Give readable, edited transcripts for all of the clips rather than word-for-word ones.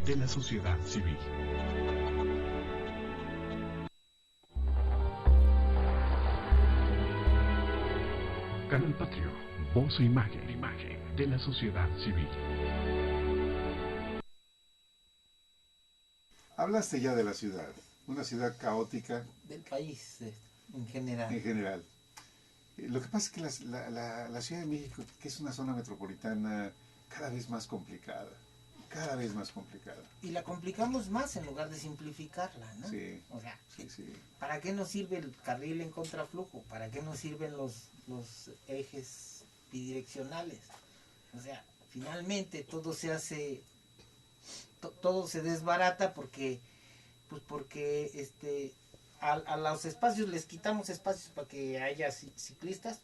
de la sociedad civil. Canal Patrio, voz e imagen de la sociedad civil. Hablaste ya de la ciudad, una ciudad caótica. Del país en general. En general. Lo que pasa es que la Ciudad de México, que es una zona metropolitana cada vez más complicada, cada vez más complicada. Y la complicamos más en lugar de simplificarla, ¿no? Sí. O sea, Sí. ¿para qué nos sirve el carril en contraflujo? ¿Para qué nos sirven los ejes bidireccionales? O sea, finalmente todo se hace, todo se desbarata porque a los espacios les quitamos espacios para que haya ciclistas,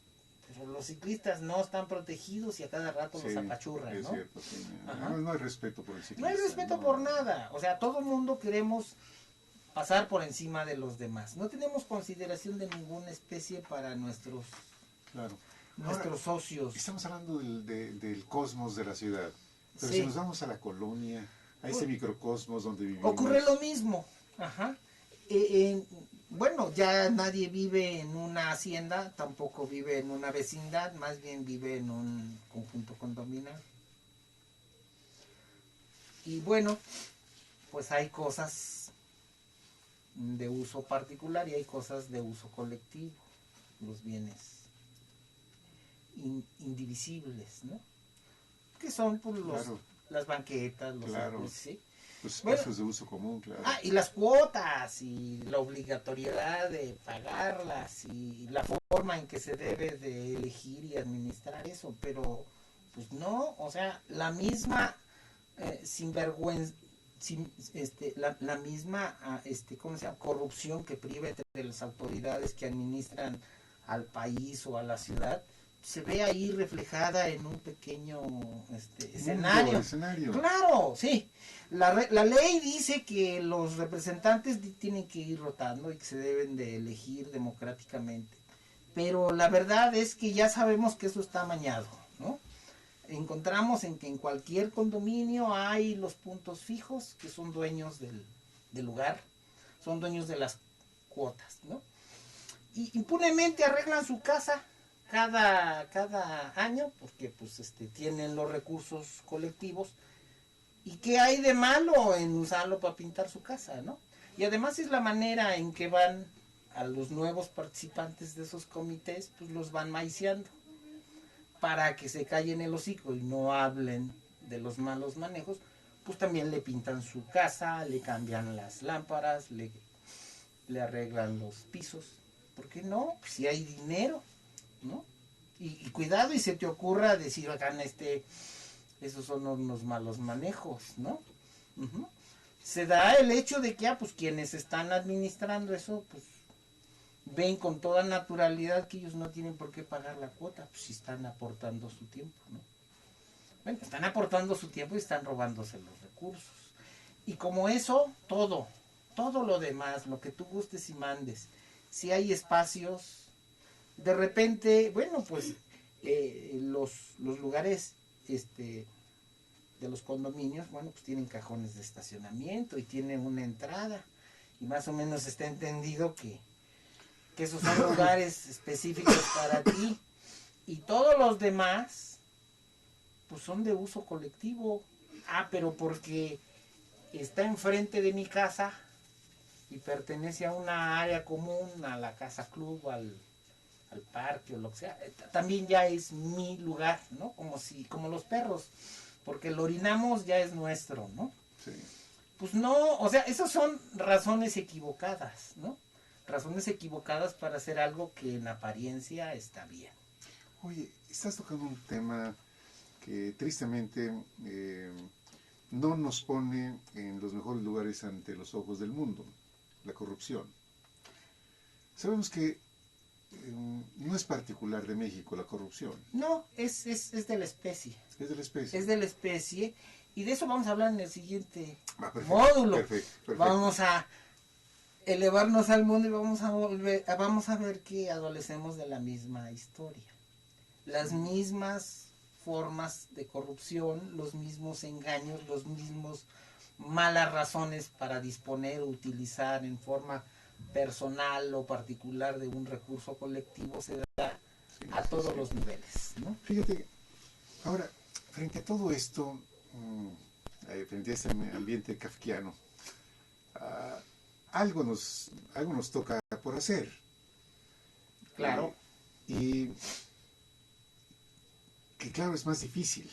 pero los ciclistas no están protegidos y a cada rato los apachurran, es ¿no? cierto, sí. No hay respeto por el ciclista. No hay respeto por nada. O sea, todo el mundo queremos pasar por encima de los demás. No tenemos consideración de ninguna especie para nuestros socios. Estamos hablando del cosmos de la ciudad, pero Sí. si nos vamos a la colonia, a ese microcosmos donde vivimos... Ocurre lo mismo. Ajá. Bueno, ya nadie vive en una hacienda, tampoco vive en una vecindad, más bien vive en un conjunto condominal. Y bueno, pues hay cosas de uso particular y hay cosas de uso colectivo, los bienes indivisibles, ¿no? Que son pues, las banquetas, los árboles, ¿sí? Los espacios de uso común, claro. Y las cuotas, y la obligatoriedad de pagarlas, y la forma en que se debe de elegir y administrar eso, pero pues no, o sea, la misma sinvergüenza, la misma ¿cómo se llama? Corrupción que priva de las autoridades que administran al país o a la ciudad, se ve ahí reflejada en un pequeño escenario. Claro, sí. La ley dice que los representantes tienen que ir rotando y que se deben de elegir democráticamente. Pero la verdad es que ya sabemos que eso está amañado, ¿no? Encontramos en que en cualquier condominio hay los puntos fijos que son dueños del lugar, son dueños de las cuotas, ¿no? Y impunemente arreglan su casa cada año porque pues tienen los recursos colectivos. ¿Y qué hay de malo en usarlo para pintar su casa, no? Y además es la manera en que van a los nuevos participantes de esos comités, pues los van maiciando para que se callen el hocico y no hablen de los malos manejos. Pues también le pintan su casa, le cambian las lámparas, le arreglan los pisos. ¿Por qué no? Pues si hay dinero, ¿no? Y cuidado y se te ocurra decir, acá esos son unos malos manejos, ¿no? Uh-huh. Se da el hecho de que pues quienes están administrando eso, pues ven con toda naturalidad que ellos no tienen por qué pagar la cuota, pues si están aportando su tiempo, ¿no? Bueno, están aportando su tiempo y están robándose los recursos. Y como eso, todo lo demás, lo que tú gustes y mandes, si hay espacios, de repente, bueno, pues los lugares de los condominios, bueno, pues tienen cajones de estacionamiento y tienen una entrada y más o menos está entendido que esos son lugares específicos para ti y todos los demás pues son de uso colectivo. Pero porque está enfrente de mi casa y pertenece a una área común, a la casa club, al parque o lo que sea, también ya es mi lugar, ¿no? Como los perros, porque lo orinamos ya es nuestro, ¿no? Sí. Pues no, o sea, esas son razones equivocadas, ¿no? Razones equivocadas para hacer algo que en apariencia está bien. Oye, estás tocando un tema que tristemente no nos pone en los mejores lugares ante los ojos del mundo, la corrupción. Sabemos que no es particular de México la corrupción. No, es de la especie. Es de la especie. Es de la especie, y de eso vamos a hablar en el siguiente módulo. Perfecto. Vamos a elevarnos al mundo y vamos a ver que adolecemos de la misma historia. Las mismas formas de corrupción, los mismos engaños, los mismos malas razones para disponer o utilizar en forma personal o particular de un recurso colectivo se da a todos los niveles, ¿no? Fíjate, ahora, frente a todo esto, frente a este ambiente kafkiano, algo nos toca por hacer. Claro. Y que claro, es más difícil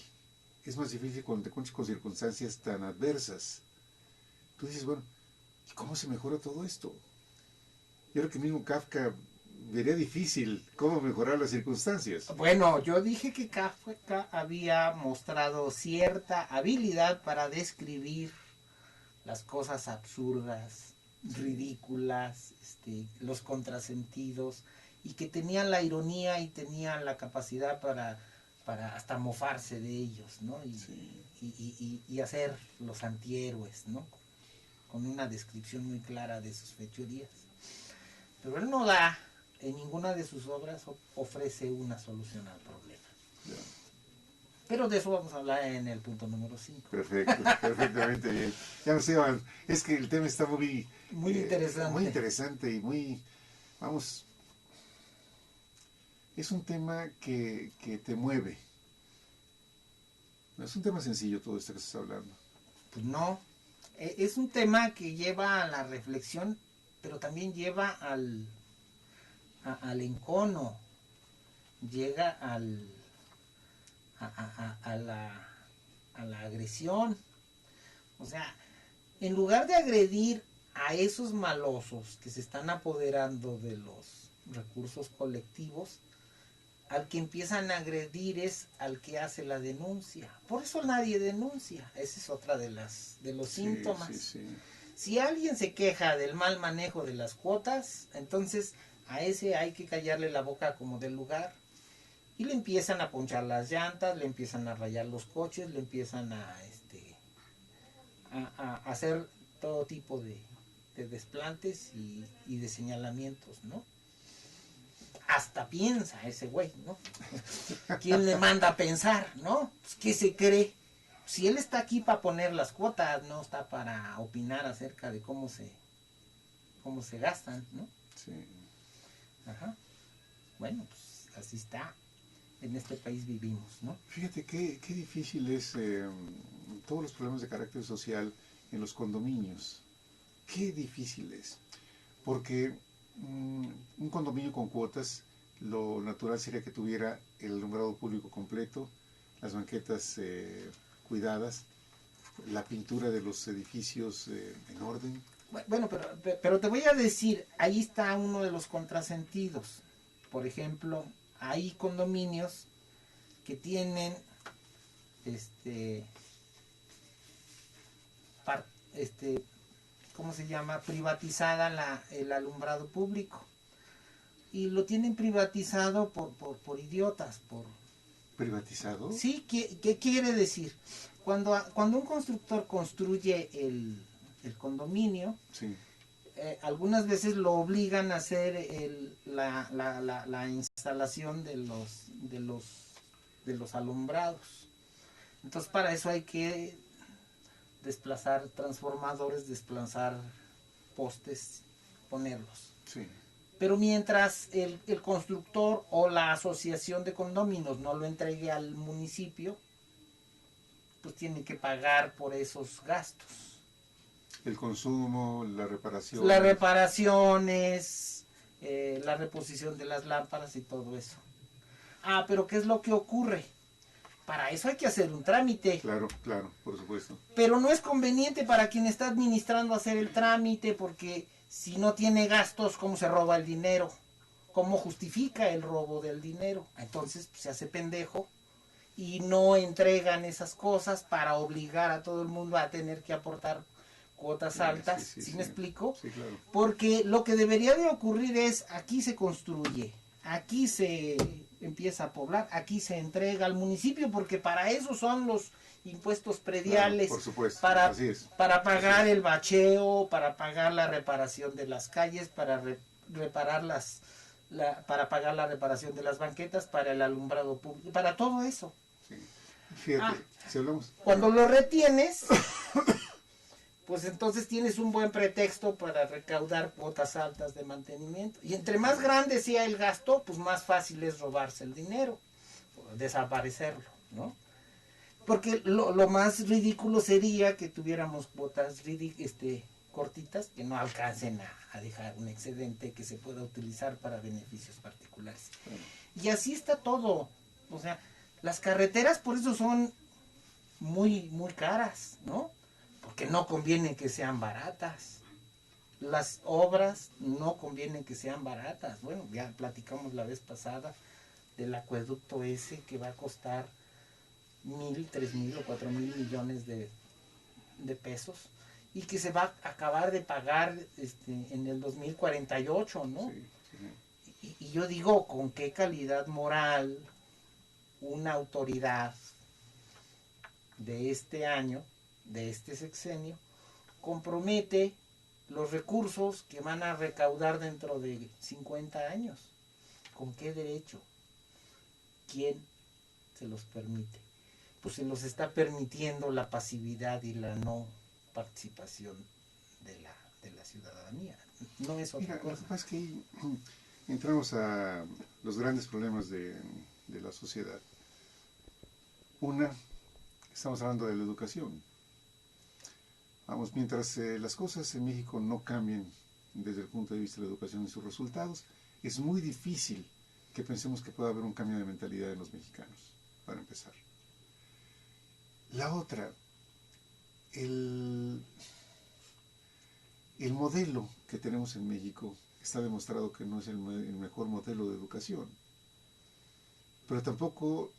cuando te encuentras con circunstancias tan adversas. Tú dices, bueno, ¿y cómo se mejora todo esto? Yo creo que mismo Kafka vería difícil cómo mejorar las circunstancias. Bueno, yo dije que Kafka había mostrado cierta habilidad para describir las cosas absurdas, ridículas, los contrasentidos, y que tenían la ironía y tenían la capacidad para hasta mofarse de ellos, ¿no? Y hacer los antihéroes, ¿no? Con una descripción muy clara de sus fechorías. Pero él no da, en ninguna de sus obras ofrece una solución al problema. Ya. Pero de eso vamos a hablar en el punto número 5. Perfecto, perfectamente bien. Ya no sé, es que el tema está muy interesante. Muy interesante y muy, vamos, es un tema que te mueve. No es un tema sencillo todo esto que estás hablando. Pues no, es un tema que lleva a la reflexión, pero también lleva al encono, llega a la agresión. O sea, en lugar de agredir a esos malosos que se están apoderando de los recursos colectivos, al que empiezan a agredir es al que hace la denuncia. Por eso nadie denuncia. Esa es otra de los síntomas. Sí. Si alguien se queja del mal manejo de las cuotas, entonces a ese hay que callarle la boca como del lugar. Y le empiezan a ponchar las llantas, le empiezan a rayar los coches, le empiezan a hacer todo tipo de desplantes y de señalamientos, ¿no? Hasta piensa ese güey, ¿no? ¿Quién le manda a pensar, no? Pues, ¿qué se cree? Si él está aquí para poner las cuotas, no está para opinar acerca de cómo se gastan, ¿no? Sí. Ajá. Bueno, pues así está. En este país vivimos, ¿no? Fíjate qué difícil es todos los problemas de carácter social en los condominios. Qué difícil es. Porque un condominio con cuotas, lo natural sería que tuviera el alumbrado público completo, las banquetas cuidadas, la pintura de los edificios en orden. Bueno, pero te voy a decir, ahí está uno de los contrasentidos. Por ejemplo, hay condominios que tienen ¿cómo se llama? Privatizada el alumbrado público. Y lo tienen privatizado por idiotas, ¿Privatizado? Sí, ¿qué quiere decir? Cuando un constructor construye el condominio, Sí. Algunas veces lo obligan a hacer la instalación de los alumbrados. Entonces para eso hay que desplazar transformadores, desplazar postes, ponerlos. Sí. Pero mientras el constructor o la asociación de condominios no lo entregue al municipio, pues tiene que pagar por esos gastos. El consumo, la reparación. Las reparaciones, la reposición de las lámparas y todo eso. Pero ¿qué es lo que ocurre? Para eso hay que hacer un trámite. Claro, por supuesto. Pero no es conveniente para quien está administrando hacer el trámite, porque si no tiene gastos, ¿cómo se roba el dinero? ¿Cómo justifica el robo del dinero? Entonces pues, se hace pendejo y no entregan esas cosas para obligar a todo el mundo a tener que aportar cuotas altas. ¿Sí me explico? Sí, claro. Porque lo que debería de ocurrir es, aquí se construye, aquí se empieza a poblar, aquí se entrega al municipio, porque para eso son los impuestos prediales, claro, por supuesto. para pagar el bacheo, para pagar la reparación de las calles, para para pagar la reparación de las banquetas, para el alumbrado público, para todo eso. Sí. Fíjate, si hablamos... Cuando lo retienes, pues entonces tienes un buen pretexto para recaudar cuotas altas de mantenimiento. Y entre más grande sea el gasto, pues más fácil es robarse el dinero, desaparecerlo, ¿no? Porque lo más ridículo sería que tuviéramos cuotas cortitas que no alcancen a dejar un excedente que se pueda utilizar para beneficios particulares. Y así está todo. O sea, las carreteras por eso son muy, muy caras, ¿no? Porque no conviene que sean baratas. Las obras no convienen que sean baratas. Bueno, ya platicamos la vez pasada del acueducto ese que va a costar 1,000, 3,000 o 4,000 millones de pesos y que se va a acabar de pagar en el 2048, ¿no? Sí, sí. Y yo digo, ¿con qué calidad moral una autoridad de este año, de este sexenio, compromete los recursos que van a recaudar dentro de 50 años? ¿Con qué derecho? ¿Quién se los permite? Pues se los está permitiendo la pasividad y la no participación de la ciudadanía. No es otra Mira, cosa. lo que pasa es que ahí entramos a los grandes problemas de la sociedad. Una, estamos hablando de la educación. Vamos, mientras las cosas en México no cambien desde el punto de vista de la educación y sus resultados, es muy difícil que pensemos que pueda haber un cambio de mentalidad en los mexicanos, para empezar. La otra, el modelo que tenemos en México está demostrado que no es el mejor modelo de educación, pero tampoco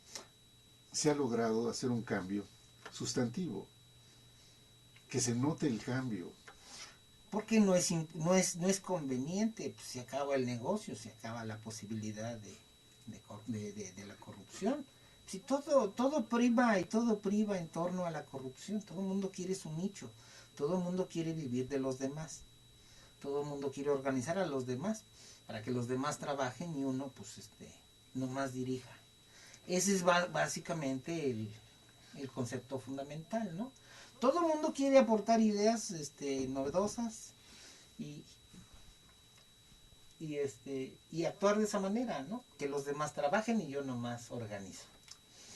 se ha logrado hacer un cambio sustantivo, que se note el cambio. Porque no es conveniente, pues se acaba el negocio, se acaba la posibilidad de la corrupción. Si todo priva en torno a la corrupción, todo el mundo quiere su nicho, todo el mundo quiere vivir de los demás, todo el mundo quiere organizar a los demás para que los demás trabajen y uno pues nomás dirija. Ese es básicamente el concepto fundamental, ¿no? Todo el mundo quiere aportar ideas novedosas y actuar de esa manera, ¿no? Que los demás trabajen y yo nomás organizo.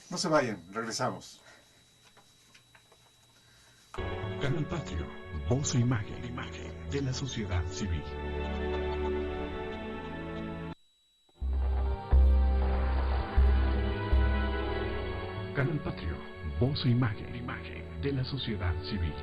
No se vayan, regresamos. Canal Patrio, voz e imagen de la sociedad civil. Canal Patrio, voz e imagen de la sociedad civil.